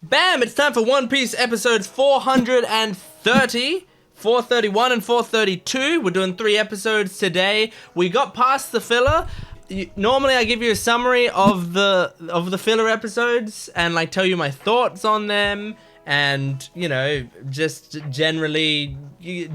Bam! It's time for One Piece episodes 430, 431, and 432. We're doing 3 episodes today. We got past the filler. Normally I give you a summary of the filler episodes and like tell you my thoughts on them and, you know, just generally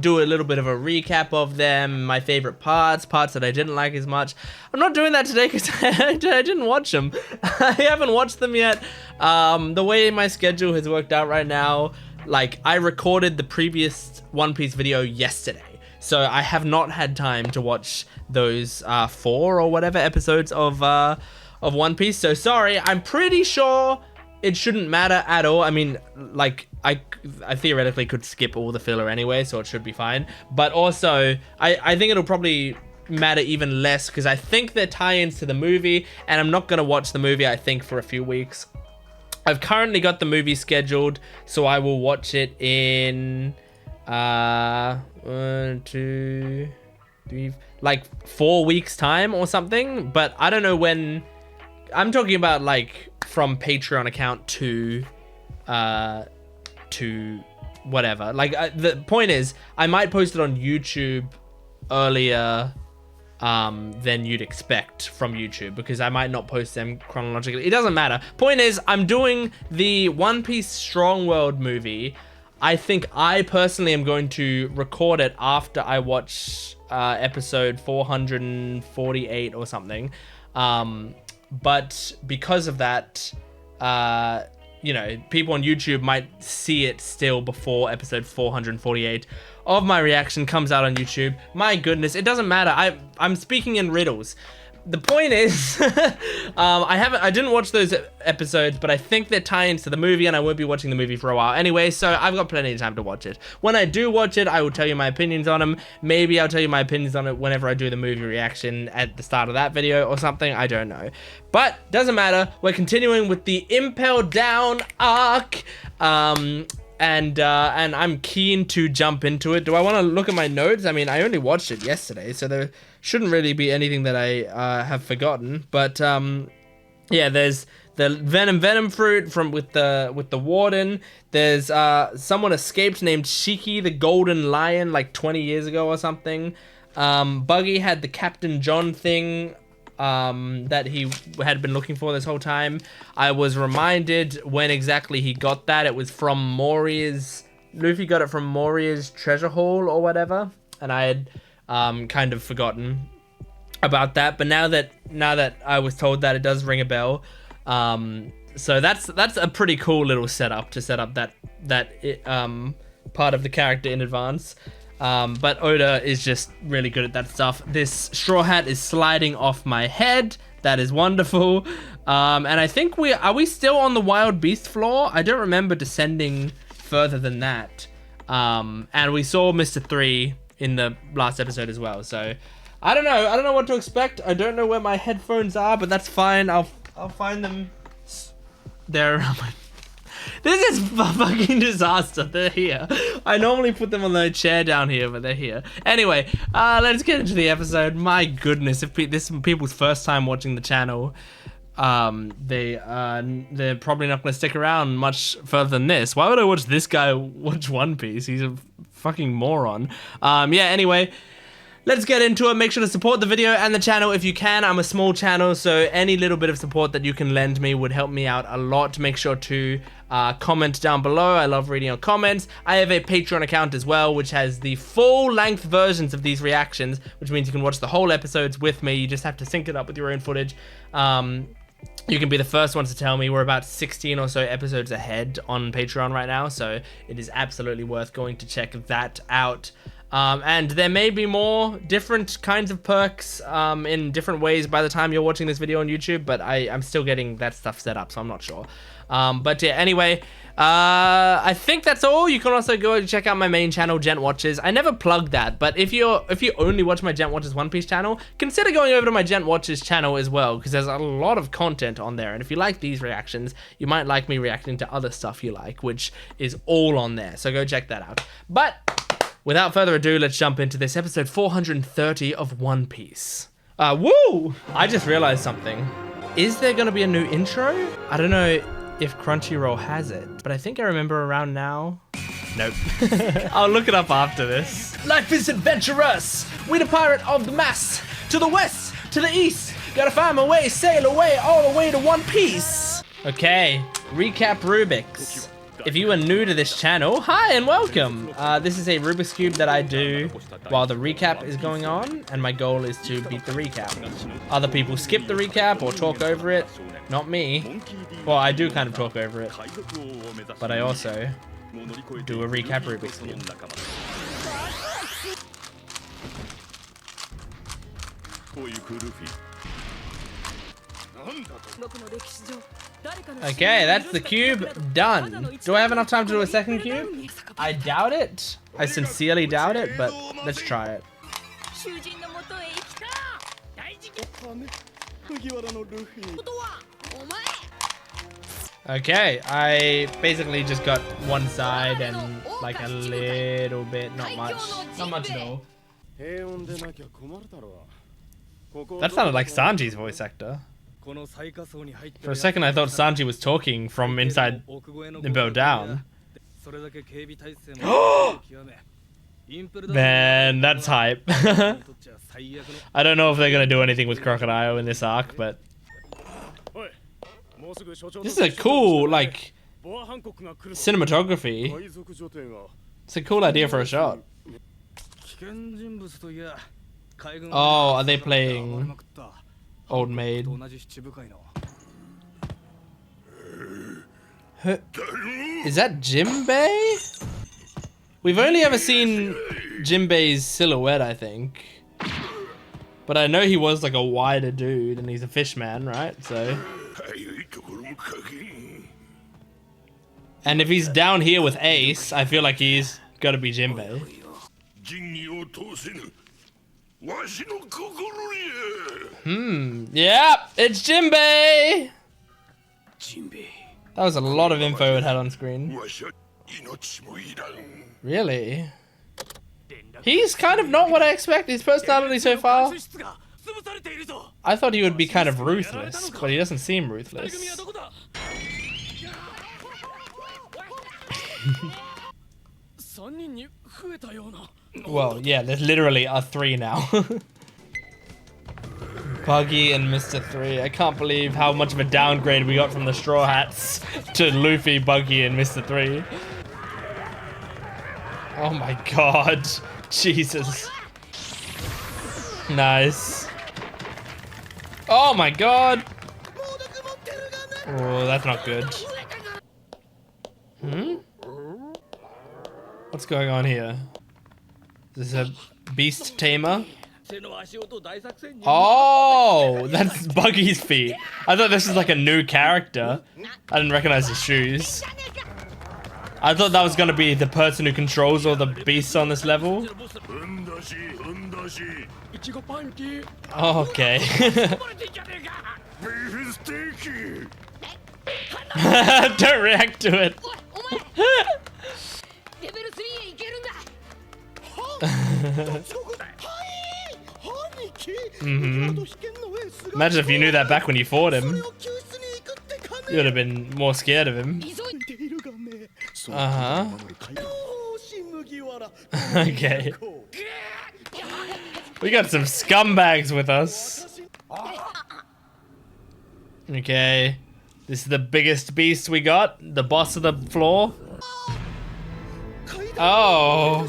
do a little bit of a recap of them, my favorite parts that I didn't like as much. I'm not doing that today because I didn't watch them. I haven't watched them yet. The way my schedule has worked out right now, like I recorded the previous One Piece video yesterday. So I have not had time to watch those 4 or whatever episodes of One Piece. So sorry, I'm pretty sure it shouldn't matter at all. I mean, like, I theoretically could skip all the filler anyway, so it should be fine. But also, I think it'll probably matter even less because I think they're tie-ins to the movie, and I'm not going to watch the movie, I think, for a few weeks. I've currently got the movie scheduled, so I will watch it in 1, 2, 3, like 4 weeks time or something. But I don't know when. I'm talking about like from Patreon account to whatever. Like the point is, I might post it on YouTube earlier than you'd expect from YouTube because I might not post them chronologically. It doesn't matter. Point is, I'm doing the One Piece Strong World movie. I think I personally am going to record it after I watch episode 448 or something. But because of that, you know, people on YouTube might see it still before episode 448 of my reaction comes out on YouTube. My goodness, it doesn't matter. I'm speaking in riddles. The point is, I didn't watch those episodes, but I think they're tie-ins to the movie, and I won't be watching the movie for a while anyway, so I've got plenty of time to watch it. When I do watch it, I will tell you my opinions on them. Maybe I'll tell you my opinions on it whenever I do the movie reaction at the start of that video or something. I don't know. But, doesn't matter. We're continuing with the Impel Down arc. And I'm keen to jump into it. Do I want to look at my notes? I mean, I only watched it yesterday, so there shouldn't really be anything that I have forgotten. But yeah, there's the venom fruit with the warden. There's someone escaped named Shiki the Golden Lion like 20 years ago or something. Buggy had the Captain John thing that he had been looking for this whole time. I was reminded when exactly he got that. It was from Luffy got it from Moria's treasure haul or whatever, and I had kind of forgotten about that. But now that I was told that, it does ring a bell. So that's a pretty cool little setup to set up that part of the character in advance. But Oda is just really good at that stuff. This straw hat is sliding off my head. That is wonderful. And I think are we still on the wild beast floor? I don't remember descending further than that. And we saw Mr. 3 in the last episode as well. So I don't know. I don't know what to expect. I don't know where my headphones are, but that's fine. I'll find them. There. This is a fucking disaster. They're here. I normally put them on the chair down here, but they're here. Anyway, let's get into the episode. My goodness, if this is people's first time watching the channel, they're probably not going to stick around much further than this. Why would I watch this guy watch One Piece? He's a fucking moron. Yeah, anyway. Let's get into it. Make sure to support the video and the channel if you can. I'm a small channel, so any little bit of support that you can lend me would help me out a lot. Make sure to comment down below. I love reading your comments. I have a Patreon account as well, which has the full-length versions of these reactions, which means you can watch the whole episodes with me. You just have to sync it up with your own footage. You can be the first ones to tell me. We're about 16 or so episodes ahead on Patreon right now, so it is absolutely worth going to check that out. And there may be more different kinds of perks in different ways by the time you're watching this video on YouTube, but I'm still getting that stuff set up, so I'm not sure. But yeah, anyway, I think that's all. You can also go and check out my main channel, Gent Watches. I never plug that, but if you only watch my Gent Watches One Piece channel, consider going over to my Gent Watches channel as well, because there's a lot of content on there. And if you like these reactions, you might like me reacting to other stuff you like, which is all on there. So go check that out. But without further ado, let's jump into this episode 430 of One Piece. Woo! I just realized something. Is there gonna be a new intro? I don't know if Crunchyroll has it, but I think I remember around now. Nope. I'll look it up after this. Life is adventurous. We're the pirate of the mass. To the west, to the east. Gotta find my way, sail away, all the way to One Piece. Okay, recap Rubik's. If you are new to this channel, hi and welcome. This is a Rubik's Cube that I do while the recap is going on, and my goal is to beat the recap. Other people skip the recap or talk over it, not me. Well, I do kind of talk over it, but I also do a recap Rubik's Cube. Okay, that's the cube done. Do I have enough time to do a second cube? I doubt it. I sincerely doubt it, but let's try it. Okay, I basically just got one side and like a little bit, not much at all. That sounded like Sanji's voice actor. For a second I thought Sanji was talking from inside Impel Down. Man, that's hype. I don't know if they're gonna do anything with Crocodile in this arc, but this is a cool, like, cinematography. It's a cool idea for a shot. Oh, are they playing Old Maid? Is that JIMBEI? We've only ever seen JIMBEI's silhouette, I think. But I know he was like a wider dude, and he's a fishman, right? So. And if he's down here with Ace, I feel like he's gotta be JIMBEI. Yeah, it's JIMBEI! That was a lot of info it had on screen. Really? He's kind of not what I expected. His personality so far. I thought he would be kind of ruthless, but he doesn't seem ruthless. Well, yeah, there's literally a 3 now. Buggy and Mr. 3. I can't believe how much of a downgrade we got from the Straw Hats to Luffy, Buggy, and Mr. 3. Oh my god. Jesus. Nice. Oh my god. Oh, that's not good. What's going on here? Is this a beast tamer? Oh, that's Buggy's feet. I thought this was like a new character. I didn't recognize his shoes. I thought that was gonna be the person who controls all the beasts on this level. Oh, okay. Don't react to it. Imagine if you knew that back when you fought him. You would have been more scared of him. Okay. We got some scumbags with us. Okay. This is the biggest beast we got. The boss of the floor. Oh.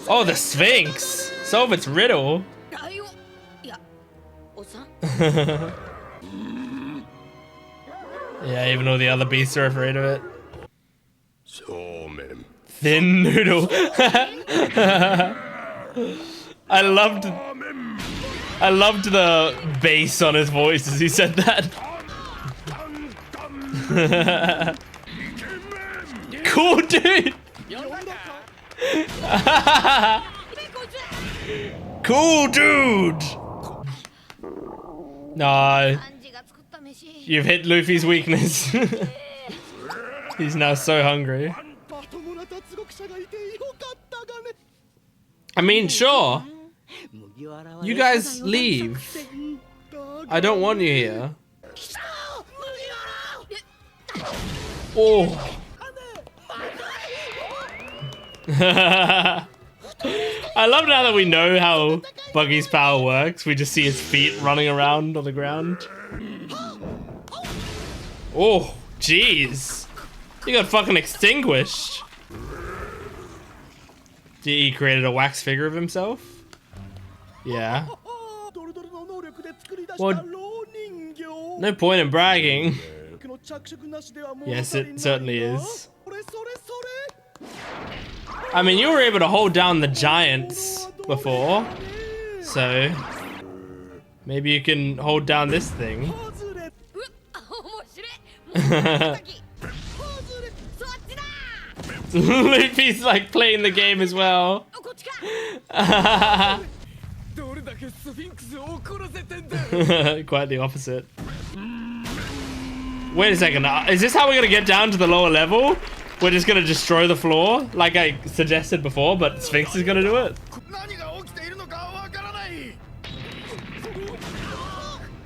Oh, the Sphinx. Solve its riddle. Yeah, even though the other beasts are afraid of it. Thin noodle. I loved the bass on his voice as he said that. Cool dude. Cool dude. No. You've hit Luffy's weakness. He's now so hungry. I mean, sure. You guys leave. I don't want you here. Oh. I love now that we know how Buggy's power works. We just see his feet running around on the ground. Oh, jeez. He got fucking extinguished. He created a wax figure of himself? Yeah. Well, no point in bragging. Yes, it certainly is. I mean, you were able to hold down the giants before, so maybe you can hold down this thing. Luffy's like playing the game as well. Quite the opposite. Wait a second, is this how we're gonna get down to the lower level? We're just gonna destroy the floor, like I suggested before, but Sphinx is gonna do it.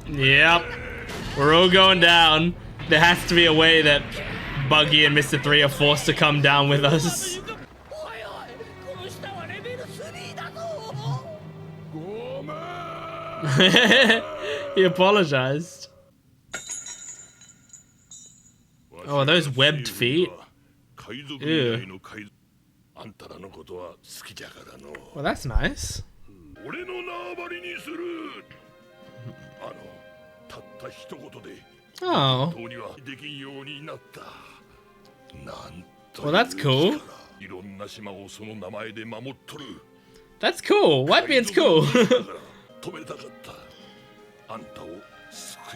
Yep, we're all going down. There has to be a way that Buggy and Mr. 3 are forced to come down with us. He apologized. Oh, are those webbed feet? Ew. Well, that's nice. Oh. Well, that's cool. That's cool. Whitebeard's cool.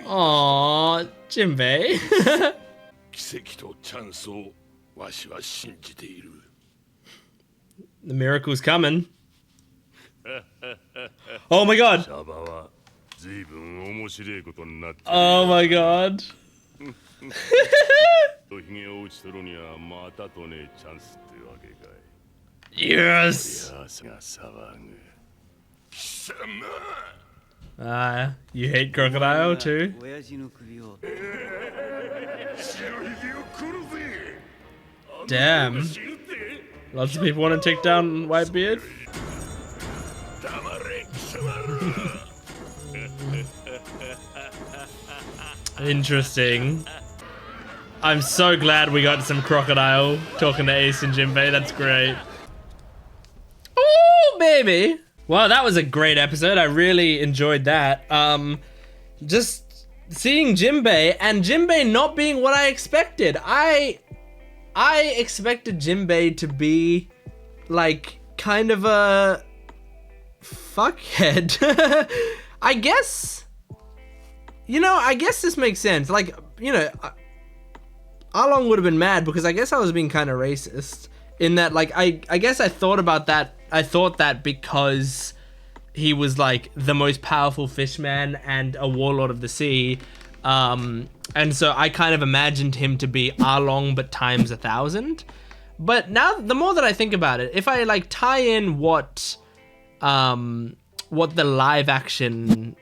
Aww, Jinbei. The miracle's coming. Oh my god. Oh my god. Yes. You hate Crocodile too? Damn. Lots of people want to take down Whitebeard. Interesting. I'm so glad we got some Crocodile talking to Ace and Jinbei. That's great. Oh, baby. Well, that was a great episode. I really enjoyed that. Just seeing Jinbei and Jinbei not being what I expected. I expected Jinbei to be like kind of a fuckhead. I guess, you know, I guess this makes sense. Like, you know, Arlong would have been mad because I guess I was being kind of racist in that, like, I guess I thought about that. I thought that because he was like the most powerful fishman and a warlord of the sea. And so I kind of imagined him to be Arlong but times 1,000. But now the more that I think about it, if I like tie in what the live action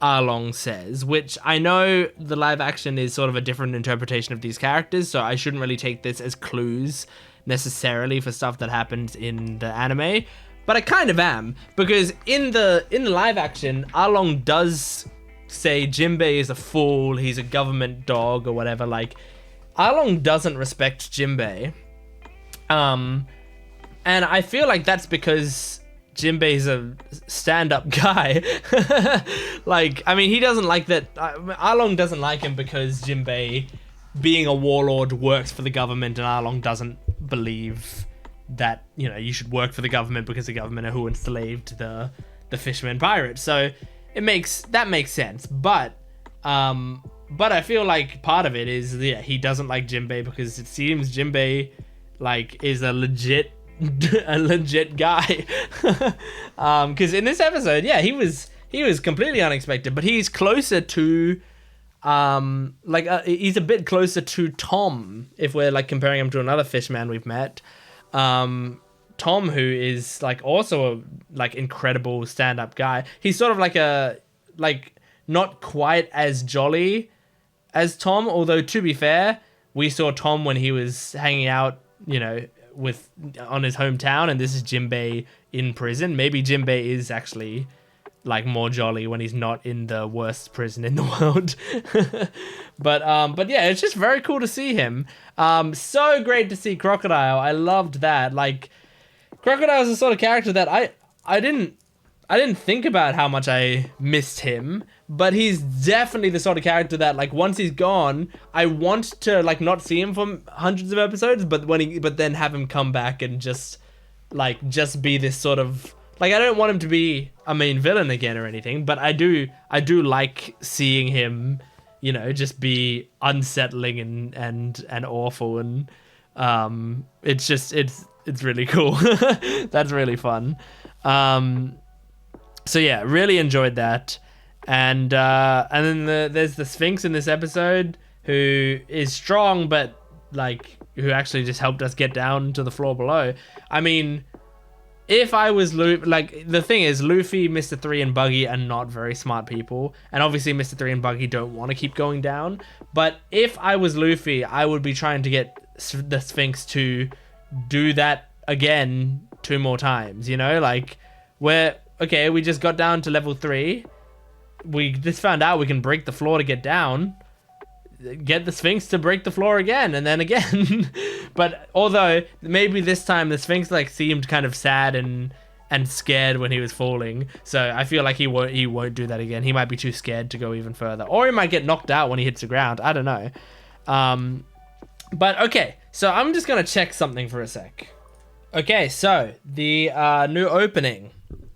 Arlong says, which I know the live action is sort of a different interpretation of these characters, so I shouldn't really take this as clues necessarily for stuff that happens in the anime, but I kind of am, because in the live action, Arlong does say Jinbei is a fool, he's a government dog or whatever. Like, Arlong doesn't respect Jinbei, and I feel like that's because Jinbei's a stand-up guy. Like, I mean, he doesn't like that. Arlong doesn't like him because Jinbei, being a warlord, works for the government, and Arlong doesn't believe that, you know, you should work for the government because the government are who enslaved the fishermen pirates. So that makes sense. But I feel like part of it is, yeah, he doesn't like Jinbei because it seems Jinbei like is a legit guy. Because in this episode, yeah, he was completely unexpected, but he's closer to he's a bit closer to Tom if we're like comparing him to another fishman we've met. Tom, who is like also a like incredible stand-up guy. He's sort of like not quite as jolly as Tom, although to be fair, we saw Tom when he was hanging out, you know, on his hometown, and this is Jinbei in prison. Maybe Jinbei is actually like more jolly when he's not in the worst prison in the world. but yeah, it's just very cool to see him. So great to see Crocodile. I loved that. Like, Crocodile is the sort of character that I didn't think about how much I missed him, but he's definitely the sort of character that, like, once he's gone, I want to, like, not see him for hundreds of episodes, but then have him come back and just be this sort of, like, I don't want him to be a main villain again or anything, but I do like seeing him, you know, just be unsettling and awful, and it's really cool. That's really fun. So yeah, really enjoyed that. And then there's the Sphinx in this episode, who is strong, but like, who actually just helped us get down to the floor below. I mean, if I was Luffy, like, the thing is, Luffy, Mr. 3, and Buggy are not very smart people, and obviously Mr. 3 and Buggy don't want to keep going down, but if I was Luffy, I would be trying to get the Sphinx to do that again 2 more times, you know? Like, okay, we just got down to level 3, we just found out we can break the floor to get down, get the Sphinx to break the floor again, and then again. But although maybe this time the Sphinx like seemed kind of sad and scared when he was falling, so I feel like he won't do that again. He might be too scared to go even further, or he might get knocked out when he hits the ground. I don't know. But okay, so I'm just gonna check something for a sec. Okay, so the new opening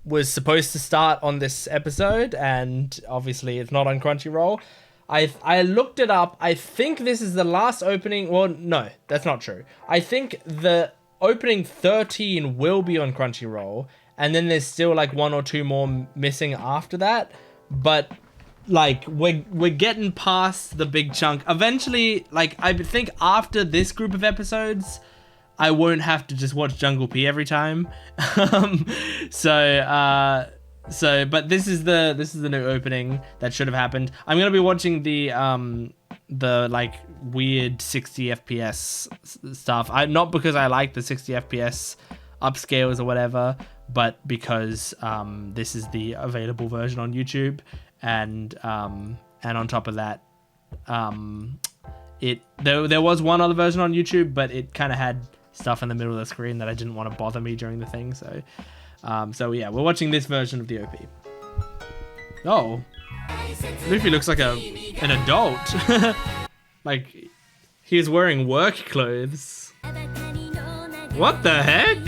was supposed to start on this episode, and obviously it's not on Crunchyroll. I looked it up. I think this is the last opening. Well, no, that's not true. I think the opening 13 will be on Crunchyroll, and then there's still like 1 or 2 more missing after that. But like, we're getting past the big chunk. Eventually, like, I think after this group of episodes, I won't have to just watch Jungle P every time. But this is the new opening that should have happened. I'm gonna be watching the like weird 60 FPS stuff. Not because I like the 60 FPS upscales or whatever, but because this is the available version on YouTube, and on top of that, there was one other version on YouTube, but it kind of had stuff in the middle of the screen that I didn't want to bother me during the thing, so yeah, we're watching this version of the OP. Oh, Luffy looks like an adult. Like, he's wearing work clothes. What the heck?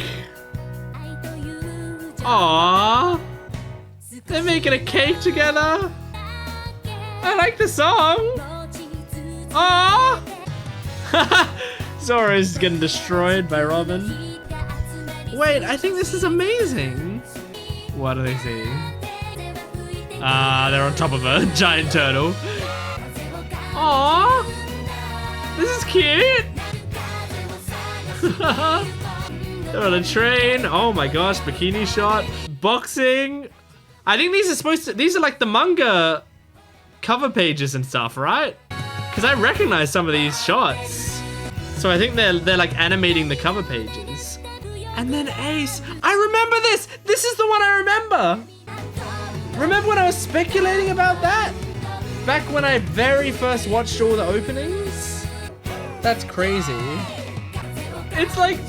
Aww, they're making a cake together. I like the song. Aww. Zoro's getting destroyed by Robin. Wait, I think this is amazing. What do they see? They're on top of a giant turtle. Aww, this is cute. They're on a train. Oh my gosh, bikini shot. Boxing. I think these are like the manga cover pages and stuff, right? Because I recognize some of these shots. So I think they're like animating the cover pages. And then Ace. I remember this. This is the one I remember. Remember when I was speculating about that? Back when I very first watched all the openings? That's crazy. It's like,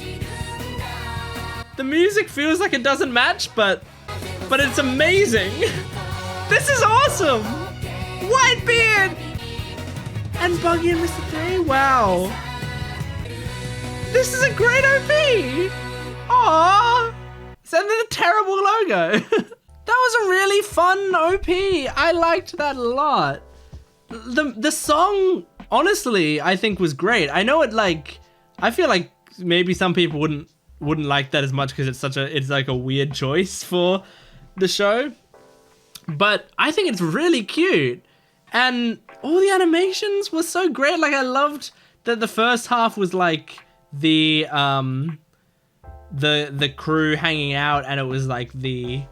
the music feels like it doesn't match, but it's amazing. This is awesome. Whitebeard and Buggy and Mr. 3. Wow. This is a great OP. Aww. And then the terrible logo. That was a really fun OP. I liked that a lot. The song, honestly, I think was great. I know I feel like maybe some people wouldn't like that as much because it's like a weird choice for the show. But I think it's really cute. And all the animations were so great. Like, I loved that the first half was like the crew hanging out, and it was like it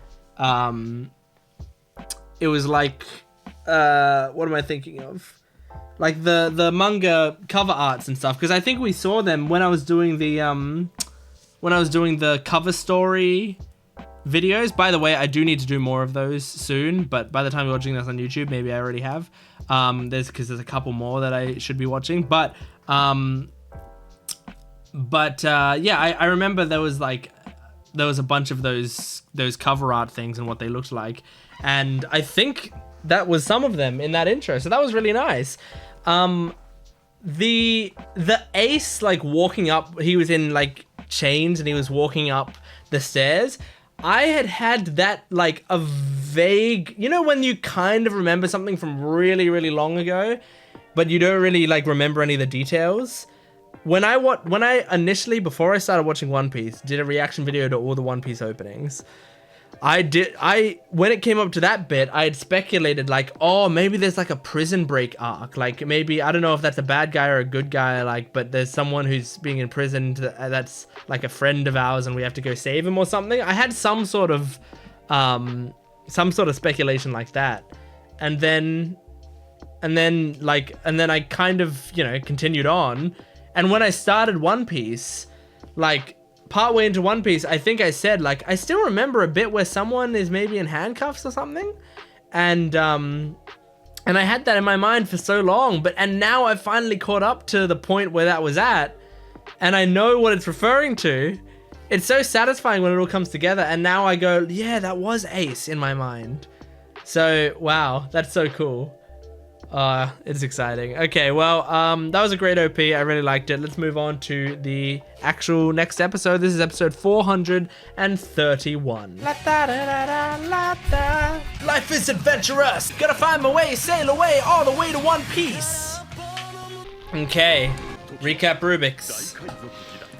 was like what am I thinking of? like the manga cover arts and stuff, because I think we saw them when I was doing the cover story videos. By the way, I do need to do more of those soon, but by the time you're watching this on YouTube, maybe I already have. There's a couple more that I should be watching, but yeah, I remember there was a bunch of those cover art things and what they looked like, and I think that was some of them in that intro, so that was really nice. The Ace, like, walking up, he was in like chains and he was walking up the stairs. I had that, like, a vague, you know, when you kind of remember something from really, really long ago, but you don't really, like, remember any of the details. When I initially, before I started watching One Piece, did a reaction video to all the One Piece openings, when it came up to that bit, I had speculated, like, oh, maybe there's like a prison break arc, like maybe, I don't know if that's a bad guy or a good guy, like, but there's someone who's being imprisoned that's like a friend of ours and we have to go save him or something. I had some sort of speculation like that, and then I kind of, you know, continued on, and when I started One Piece, like, partway into One Piece, I think I said, like, I still remember a bit where someone is maybe in handcuffs or something, and I had that in my mind for so long, and now I've finally caught up to the point where that was at, and I know what it's referring to. It's so satisfying when it all comes together, and now I go, yeah, that was Ace in my mind. So, wow, that's so cool. It's exciting. Okay, well, that was a great OP. I really liked it. Let's move on to the actual next episode. This is episode 431. Life is adventurous. Gotta find my way, sail away, all the way to One Piece. Okay, recap Rubik's.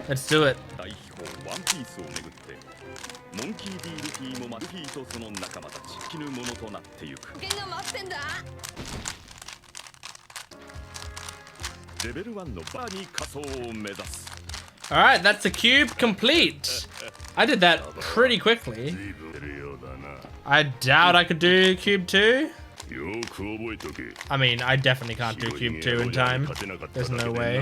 Let's do it. Alright, that's a cube complete. I did that pretty quickly. I doubt I could do cube 2. I mean, I definitely can't do cube 2 in time. There's no way.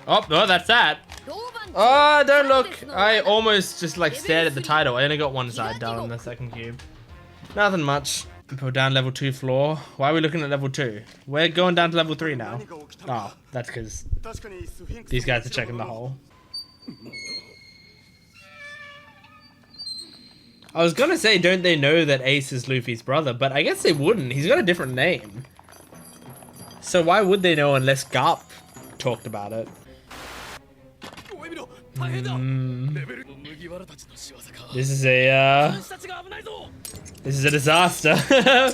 Oh, that's that. Oh, don't look. I almost just, like, stared at the title. I only got one side down on the second cube. Nothing much. Impel Down level 2 floor. Why are we looking at level 2? We're going down to level 3 now. Oh, that's because these guys are checking the hole. I was gonna say, don't they know that Ace is Luffy's brother? But I guess they wouldn't. He's got a different name. So why would they know unless Garp talked about it? This is a disaster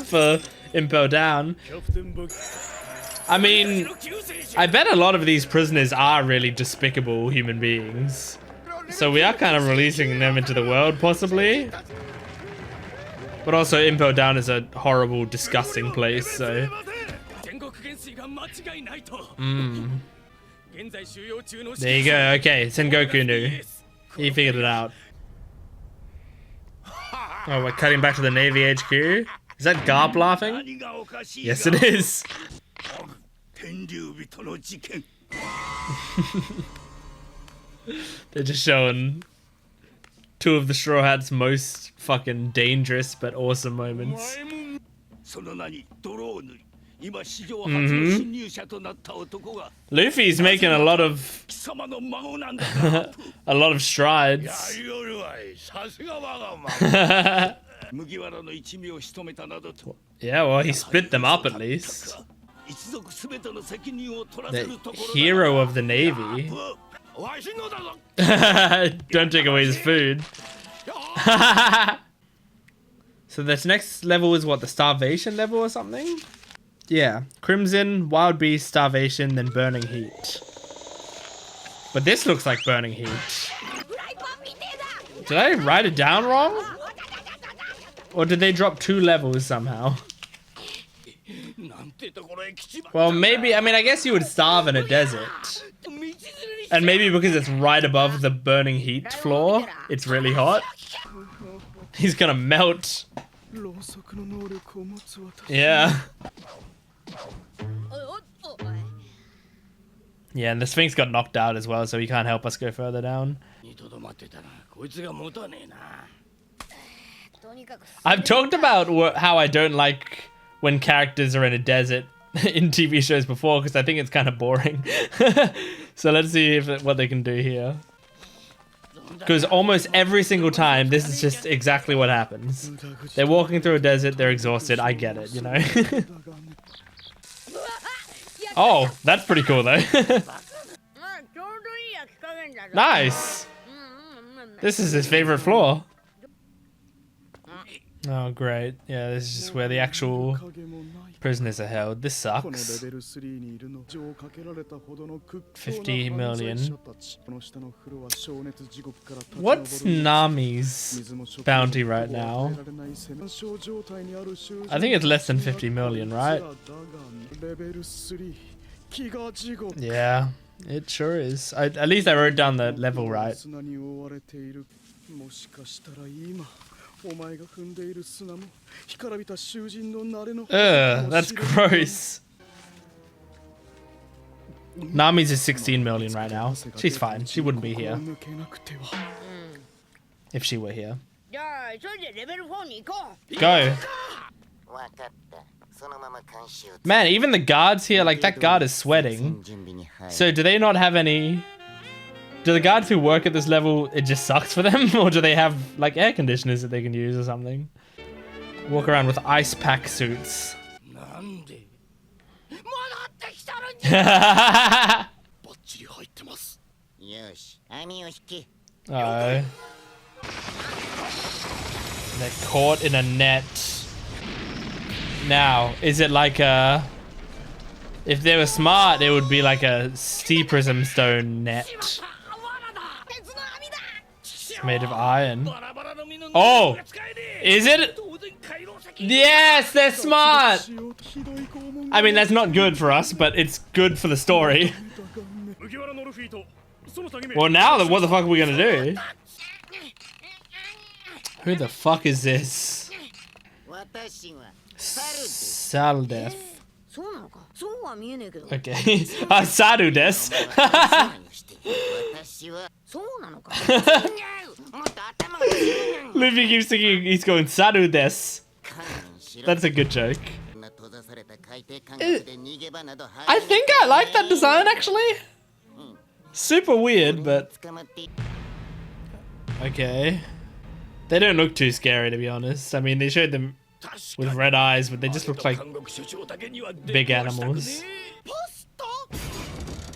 for Impel Down. I mean, I bet a lot of these prisoners are really despicable human beings. So we are kind of releasing them into the world, possibly. But also, Impel Down is a horrible, disgusting place, so... There you go, okay, Sengoku knew. He figured it out. Oh, we're cutting back to the Navy HQ. Is that Garp laughing? Yes, it is. They're just showing two of the Straw Hat's most fucking dangerous but awesome moments. Luffy's making a lot of strides. Yeah, well, he split them up at least. The hero of the Navy. Don't take away his food. So this next level is what, the starvation level or something? Yeah, Crimson, Wild Beast, Starvation, then Burning Heat. But this looks like Burning Heat. Did I write it down wrong? Or did they drop 2 levels somehow? Well, maybe, I mean, I guess you would starve in a desert. And maybe because it's right above the Burning Heat floor, it's really hot. He's gonna melt. Yeah. Yeah, and the Sphinx got knocked out as well, so he can't help us go further down. I've talked about how I don't like when characters are in a desert in TV shows before, because I think it's kind of boring. So let's see what they can do here. Because almost every single time, this is just exactly what happens. They're walking through a desert, they're exhausted, I get it, you know? Oh, that's pretty cool though. Nice! This is his favorite floor. Oh, great. Yeah, this is just where the actual prisoners are held. This sucks. 50 million. What's Nami's bounty right now? I think it's less than 50 million, right? Yeah, it sure is. At least I wrote down the level right. Ugh, that's gross. Nami's is 16 million right now. She's fine. She wouldn't be here if she were here. Go. Man, even the guards here, like that guard is sweating. So do they not have any... Do the guards who work at this level, it just sucks for them? Or do they have like air conditioners that they can use or something? Walk around with ice pack suits. Oh. They're caught in a net. Now, is it like a... If they were smart, it would be like a sea prism stone net. Made of iron. Oh! Is it? Yes, they're smart! I mean, that's not good for us, but it's good for the story. Well, now, what the fuck are we gonna do? Who the fuck is this? Saldef. Okay. Sadu des. Luffy keeps thinking he's going Sadu des. That's a good joke. I think I like that design actually. Super weird, but... Okay. They don't look too scary, to be honest. I mean, they showed them with red eyes, but they just look like big animals.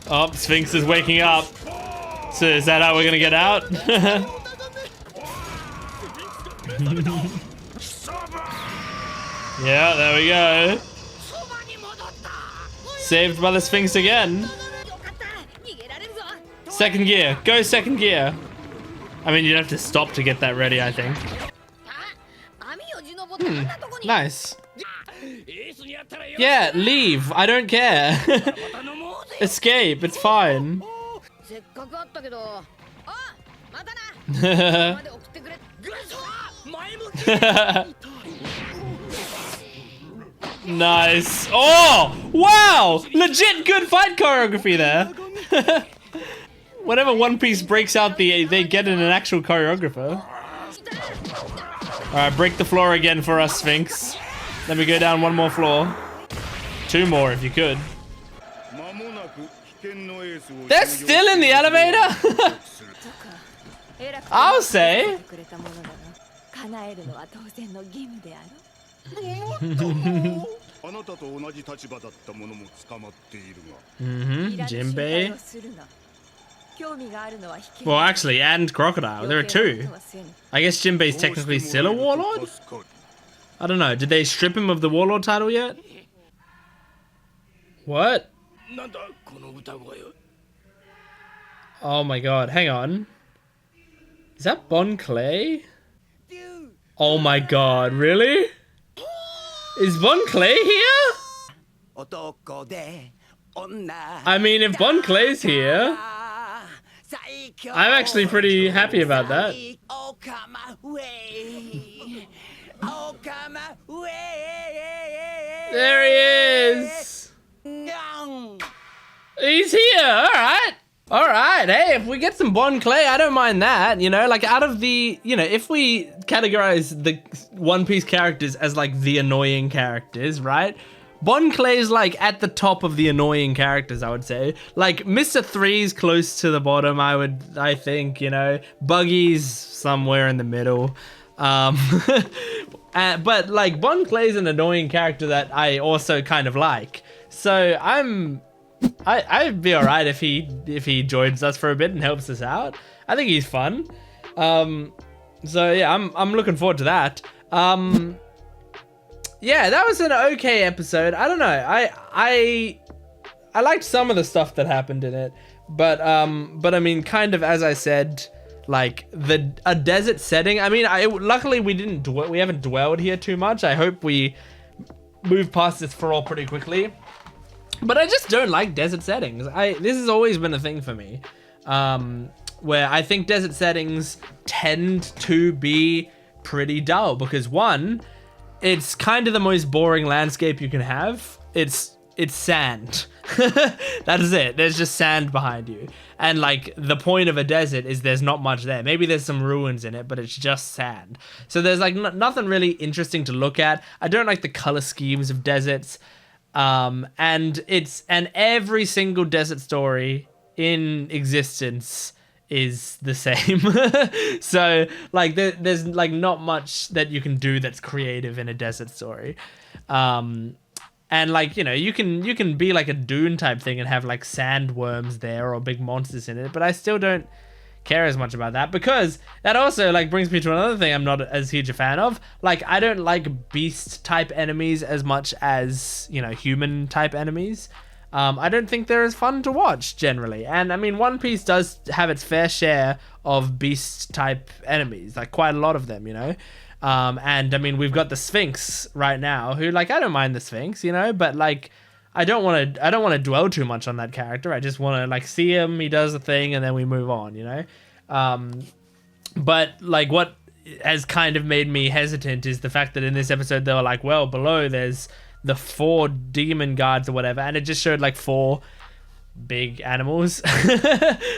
Oh, Sphinx is waking up. So is that how we're gonna get out? Yeah, there we go. Saved by the Sphinx again. Second gear. Go second gear. I mean, you'd have to stop to get that ready, I think. Nice. Yeah, leave. I don't care. Escape. It's fine. Nice. Oh, wow. Legit good fight choreography there. Whenever One Piece breaks out, they get in an actual choreographer. Alright, break the floor again for us, Sphinx. Let me go down one more floor. Two more if you could. They're still in the elevator? I'll say. Jinbei. Well, actually, and Crocodile. There are two. I guess Jinbei's technically still a warlord? I don't know. Did they strip him of the warlord title yet? What? Oh my god, hang on. Is that Bon Clay? Oh my god, really? Is Bon Clay here? I mean, if Bon Clay's here, I'm actually pretty happy about that. There he is. He's here. All right. All right. Hey, if we get some Bon Clay, I don't mind that. You know, like out of the, you know, if we categorize the One Piece characters as like the annoying characters, right? Bon Clay's like at the top of the annoying characters, I would say. Like Mr. Three's close to the bottom, I think, you know. Buggy's somewhere in the middle. But like Bon Clay's an annoying character that I also kind of like. So I'd be alright if he joins us for a bit and helps us out. I think he's fun. So yeah, I'm looking forward to that. Yeah, that was an okay episode. I don't know. I liked some of the stuff that happened in it, but I mean, kind of as I said, like a desert setting. I mean, luckily we haven't dwelled here too much. I hope we move past this for all pretty quickly. But I just don't like desert settings. This has always been a thing for me, where I think desert settings tend to be pretty dull because one, it's kind of the most boring landscape you can have. It's sand. That is it. There's just sand behind you. And like the point of a desert is there's not much there. Maybe there's some ruins in it, but it's just sand. So there's like nothing really interesting to look at. I don't like the color schemes of deserts. And every single desert story in existence is the same. So like there's like not much that you can do that's creative in a desert story. And like, you know, you can be like a dune type thing and have like sandworms there or big monsters in it, but I still don't care as much about that because that also like brings me to another thing I'm not as huge a fan of. Like I don't like beast type enemies as much as, you know, human type enemies. I don't think they're as fun to watch generally. And I mean, One Piece does have its fair share of beast type enemies, like quite a lot of them, you know. And I mean, we've got the Sphinx right now, who like I don't mind the Sphinx, you know, but like I don't want to dwell too much on that character. I just want to like see him, he does a thing, and then we move on, you know. But like what has kind of made me hesitant is the fact that in this episode they were like, well, below there's the 4 demon guards or whatever, and it just showed like 4 big animals.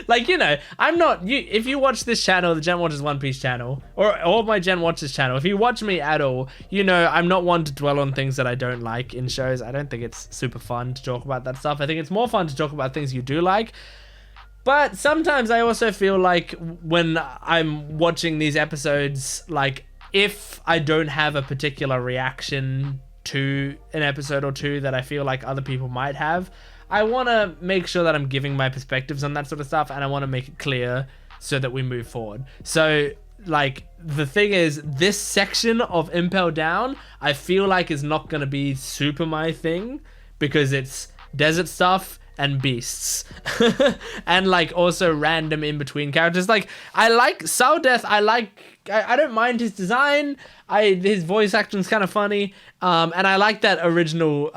Like, you know, if you watch this channel, the Gent Watches One Piece channel, or my Gent Watches channel, if you watch me at all, you know I'm not one to dwell on things that I don't like in shows. I don't think it's super fun to talk about that stuff. I think it's more fun to talk about things you do like. But sometimes I also feel like when I'm watching these episodes, like if I don't have a particular reaction to an episode or two that I feel like other people might have, I want to make sure that I'm giving my perspectives on that sort of stuff, and I want to make it clear so that we move forward. So like the thing is, this section of Impel Down I feel like is not going to be super my thing because it's desert stuff and beasts and like also random in between characters. Like I like Saudeth, I don't mind his design. His voice acting's kind of funny. And I like that original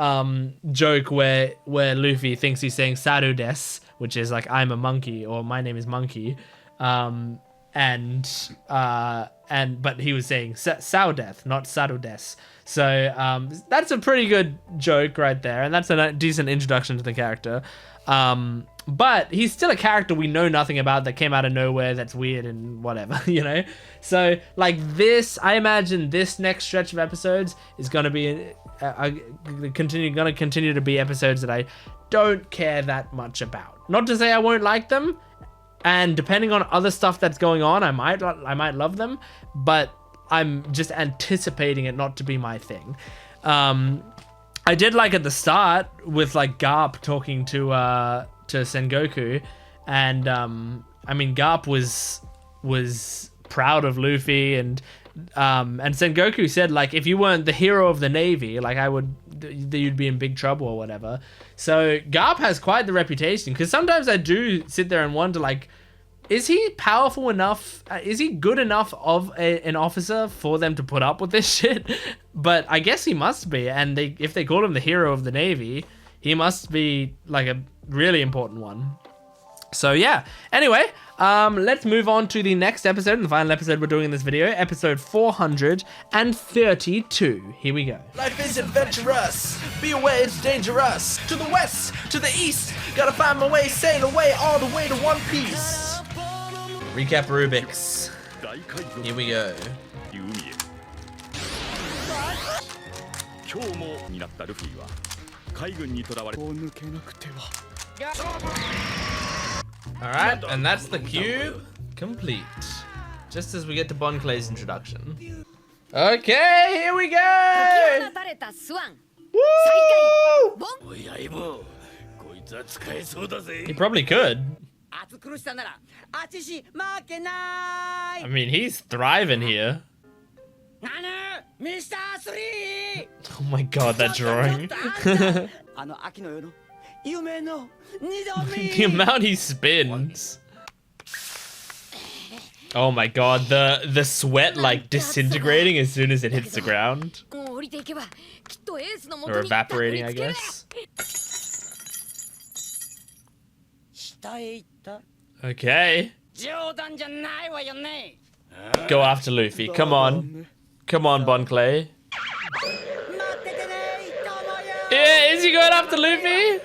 joke where Luffy thinks he's saying Saru des, which is like I'm a monkey or my name is Monkey. But he was saying Saudeth, not Saru des. So that's a pretty good joke right there, and that's a decent introduction to the character. But he's still a character we know nothing about that came out of nowhere that's weird and whatever, you know? So, like this, I imagine this next stretch of episodes is going to be continue to be episodes that I don't care that much about. Not to say I won't like them, and depending on other stuff that's going on, I might love them, but I'm just anticipating it not to be my thing. I did like at the start with like Garp talking to Sengoku, and I mean Garp was proud of Luffy, and Sengoku said like if you weren't the hero of the Navy, like you'd be in big trouble or whatever. So Garp has quite the reputation, because sometimes I do sit there and wonder like, is he powerful enough? Is he good enough of an officer for them to put up with this shit? But I guess he must be. And if they call him the hero of the Navy, he must be like a really important one. So yeah. Anyway, Let's move on to the next episode, and the final episode we're doing in this video, episode 432. Here we go. Life is adventurous. Be aware it's dangerous. To the west, to the east. Gotta find my way, sail away all the way to One Piece. Recap Rubik's. Here we go. Alright, and that's the cube complete. Just as we get to Bon Clay's introduction. Okay, here we go! Woo! He probably could. I mean, he's thriving here. Oh my god, that drawing. The amount he spins. Oh my god, the sweat like disintegrating as soon as it hits the ground. Or evaporating, I guess. Okay. Go after Luffy. Come on. Come on, Bon Clay. Yeah, is he going after Luffy?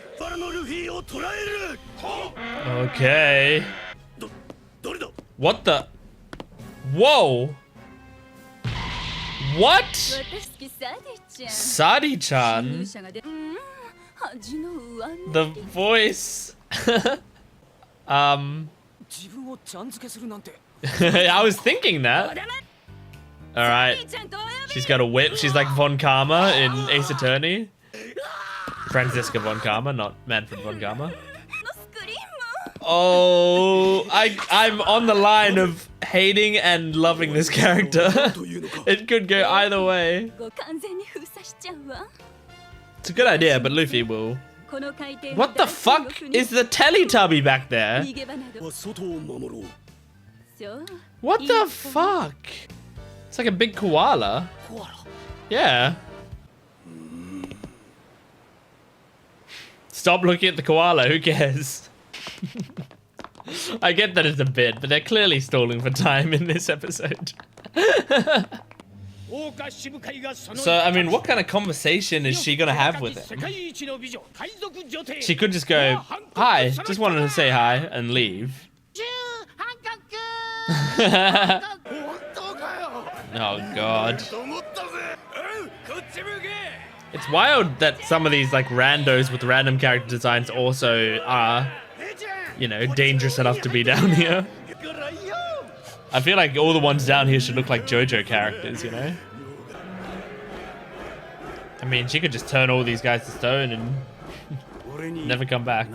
Okay. What the? Whoa. What? Sadi-chan? The voice. I was thinking that. Alright. She's got a whip. She's like Von Karma in Ace Attorney. Franziska Von Karma, not Manfred Von Karma. Oh, I'm on the line of hating and loving this character. It could go either way. It's a good idea, but Luffy will. What the fuck is the Teletubby back there? What the fuck? It's like a big koala. Yeah. Stop looking at the koala, who cares? I get that it's a bit, but they're clearly stalling for time in this episode. So, I mean, what kind of conversation is she gonna have with him? She could just go, hi, just wanted to say hi, and leave. Oh god. It's wild that some of these like randos with random character designs also are, you know, dangerous enough to be down here. I feel like all the ones down here should look like JoJo characters, you know? I mean, she could just turn all these guys to stone and never come back.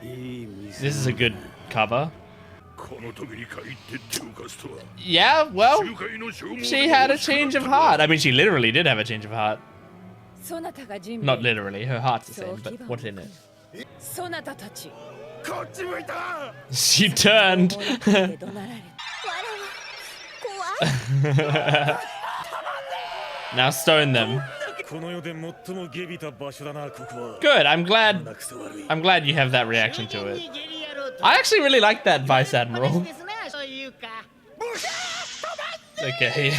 This is a good cover. Yeah, well, she had a change of heart. I mean, she literally did have a change of heart. Not literally, her heart's the same, but what's in it? She turned. Now stone them. Good, I'm glad you have that reaction to it. I actually really like that Vice Admiral. Okay.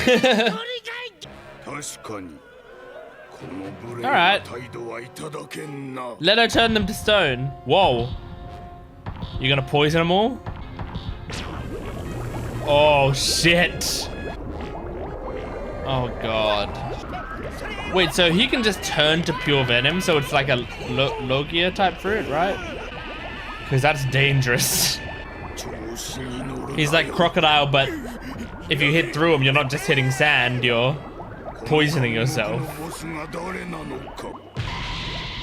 Alright. Let her turn them to stone. Whoa. You gonna poison them all? Oh shit. Oh god. Wait, so he can just turn to pure venom, so it's like a Logia type fruit, right? Because that's dangerous. He's like Crocodile, but if you hit through him, you're not just hitting sand, you're poisoning yourself.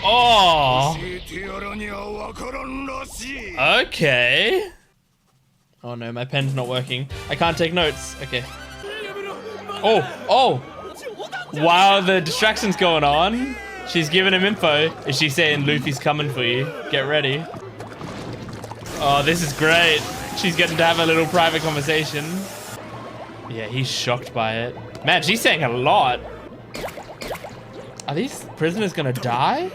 Oh. Okay. Oh no, my pen's not working. I can't take notes. Okay. Oh. While the distraction's going on, she's giving him info. Is she saying Luffy's coming for you? Get ready. Oh, this is great. She's getting to have a little private conversation. Yeah, he's shocked by it. Man, she's saying a lot. Are these prisoners gonna die?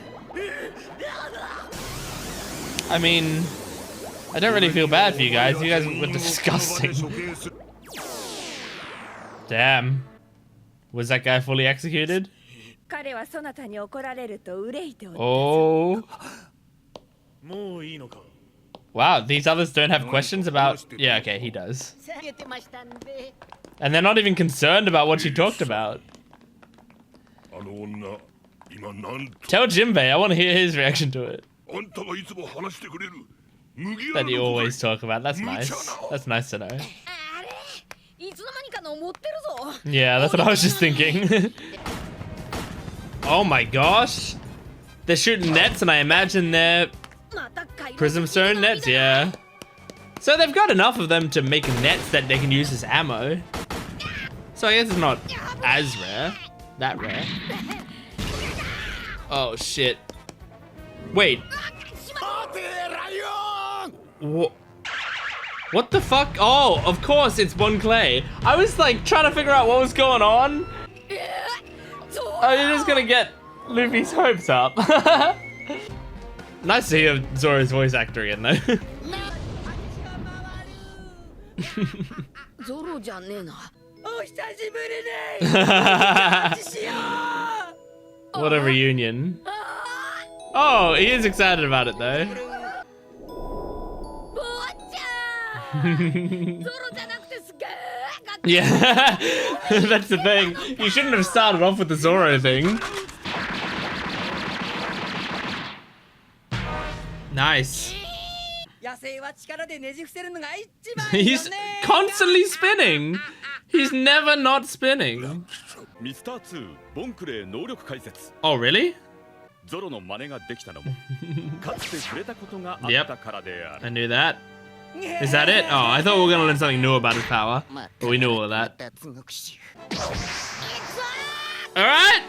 I mean, I don't really feel bad for you guys. You guys were disgusting. Damn. Was that guy fully executed? Oh. Wow, these others don't have questions about... Yeah, okay, he does. And they're not even concerned about what she talked about. Tell Jinbei, I want to hear his reaction to it. That you always talk about, that's nice. That's nice to know. Yeah, that's what I was just thinking. Oh my gosh. They're shooting nets and I imagine they're prism stone nets, yeah. So they've got enough of them to make nets that they can use as ammo. So I guess it's not as rare. That rare. Oh shit. Wait. What the fuck? Oh, of course it's Bon Clay. I was like trying to figure out what was going on. Oh, you're just gonna get Luffy's hopes up. Nice to hear Zoro's voice actor again though. What a reunion. Oh, he is excited about it though. Yeah, that's the thing. You shouldn't have started off with the Zoro thing. Nice. He's constantly spinning. He's never not spinning. Oh, really? Yep, I knew that. Is that it? Oh, I thought we were gonna learn something new about his power. But we knew all of that. Alright!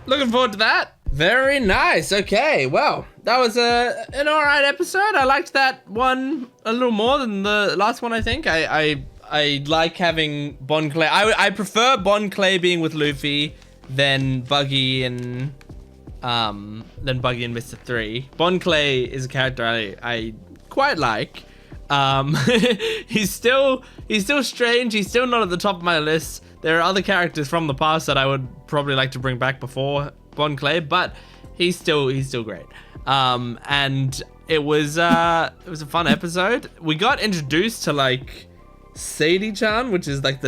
Looking forward to that. Very nice. Okay, well, that was an alright episode. I liked that one a little more than the last one, I think. I like having Bon Clay. I prefer Bon Clay being with Luffy than Buggy and Mr. 3. Bon Clay is a character I quite like. He's still strange. He's still not at the top of my list. There are other characters from the past that I would probably like to bring back before Bon Clay, but he's still great. And it was a fun episode. We got introduced to like Sadie-chan, which is like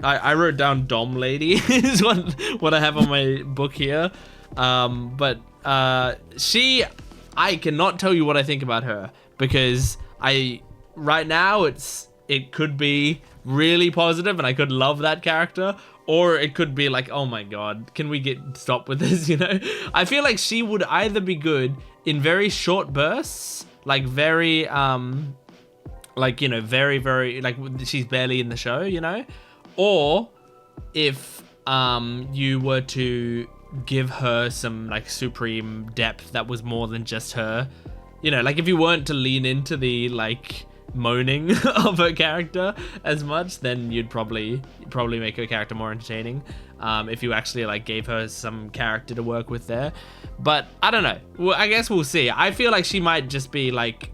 I wrote down Dom Lady is what I have on my book here. But I cannot tell you what I think about her because right now it could be really positive and I could love that character, or it could be like, oh my god, can we stop with this, you know? I feel like she would either be good in very short bursts, like very, like, you know, very, very, like she's barely in the show, you know? Or if you were to give her some like supreme depth that was more than just her, you know, like if you weren't to lean into the like moaning of her character as much, then you'd probably make her character more entertaining, if you actually like gave her some character to work with there. But I don't know, well, I guess we'll see. I feel like she might just be like,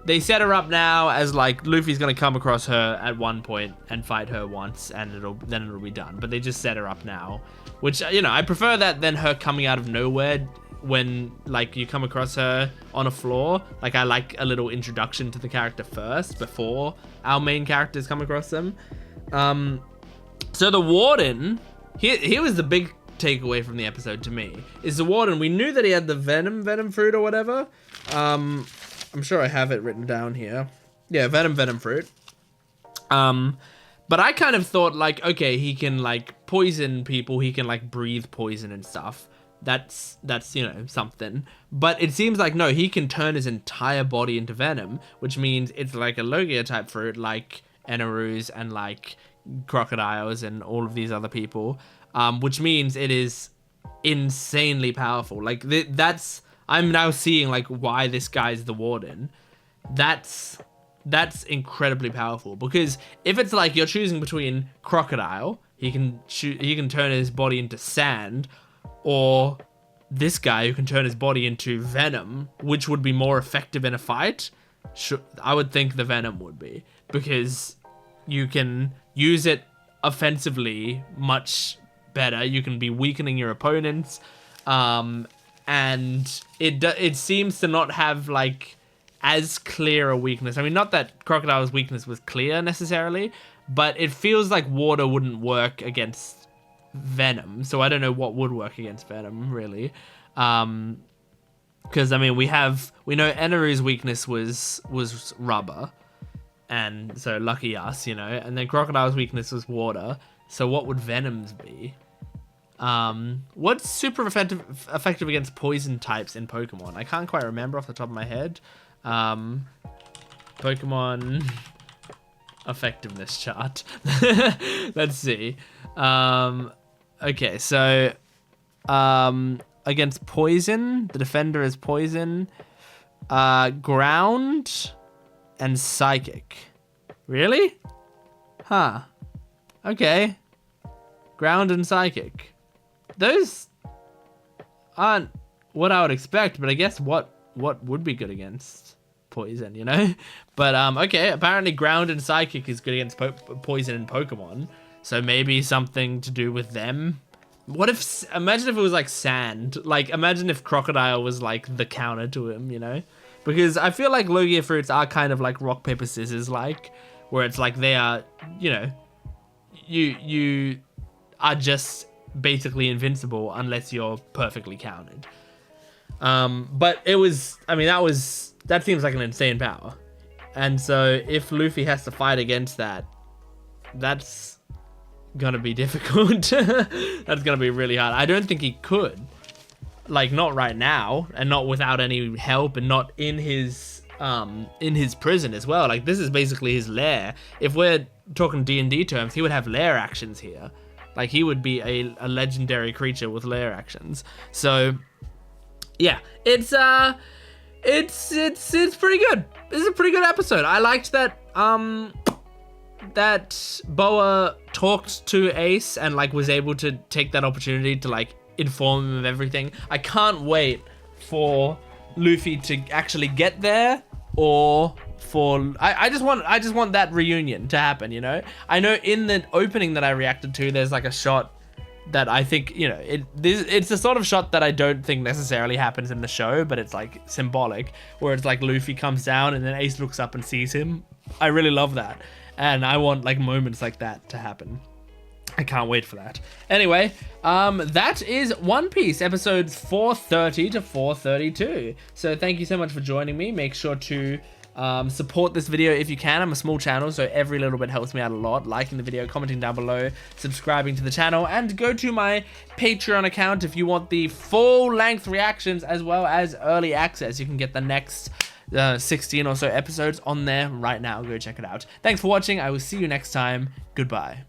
they set her up now as like Luffy's gonna come across her at one point and fight her once and then it'll be done, but they just set her up now, which, you know, I prefer that than her coming out of nowhere when like you come across her on a floor. Like I like a little introduction to the character first before our main characters come across them. So the warden, here was the big takeaway from the episode to me, is the warden, we knew that he had the venom fruit or whatever. I'm sure I have it written down here. Yeah, venom fruit. But I kind of thought like, okay, he can like poison people, he can like breathe poison and stuff. That's you know, something. But it seems like no, he can turn his entire body into venom, which means it's like a Logia type fruit, like Enerus and like crocodiles and all of these other people, which means it is insanely powerful. Like I'm now seeing like why this guy's the warden. That's incredibly powerful, because if it's like you're choosing between crocodile, he can turn his body into sand, or this guy who can turn his body into venom, which would be more effective in a fight, I would think the venom would be, because you can use it offensively much better. You can be weakening your opponents, and it seems to not have like as clear a weakness. I mean, not that Crocodile's weakness was clear necessarily, but it feels like water wouldn't work against venom, so I don't know what would work against venom really, because I mean we know Eneru's weakness was rubber, and so lucky us, you know, and then Crocodile's weakness was water, so what would venom's be? What's super effective against poison types in Pokemon? I can't quite remember off the top of my head. Pokemon effectiveness chart. Let's see. Okay, so against poison, the defender is poison, ground, and psychic. Really? Huh. Okay. Ground and psychic. Those aren't what I would expect, but I guess what would be good against poison, you know? But okay, apparently ground and psychic is good against poison in Pokemon. So maybe something to do with them. What if, imagine if it was like sand. Like, imagine if Crocodile was like the counter to him, you know? Because I feel like Logia fruits are kind of like rock, paper, scissors like, where it's like they are, you know, you are just basically invincible unless you're perfectly countered. But it was, I mean, that seems like an insane power. And so if Luffy has to fight against that, that's gonna be difficult. That's gonna be really hard. I don't think he could, like, not right now, and not without any help, and not in his prison as well. Like, this is basically his lair. If we're talking D&D terms, he would have lair actions here. Like, he would be a legendary creature with lair actions. So yeah, it's pretty good. This is a pretty good episode. I liked that that Boa talked to Ace and like was able to take that opportunity to like inform him of everything. I can't wait for Luffy to actually get there, or for I just want that reunion to happen, you know? I know in the opening that I reacted to, there's like a shot that I think, you know, it's the sort of shot that I don't think necessarily happens in the show, but it's like symbolic, where it's like Luffy comes down and then Ace looks up and sees him. I really love that, and I want like moments like that to happen. I can't wait for that. Anyway, that is One Piece episodes 430 to 432. So thank you so much for joining me. Make sure to support this video if you can. I'm a small channel, so every little bit helps me out a lot. Liking the video, commenting down below, subscribing to the channel, and go to my Patreon account if you want the full-length reactions as well as early access. You can get the next 16 or so episodes on there right now. Go check it out. Thanks for watching. I will see you next time. Goodbye.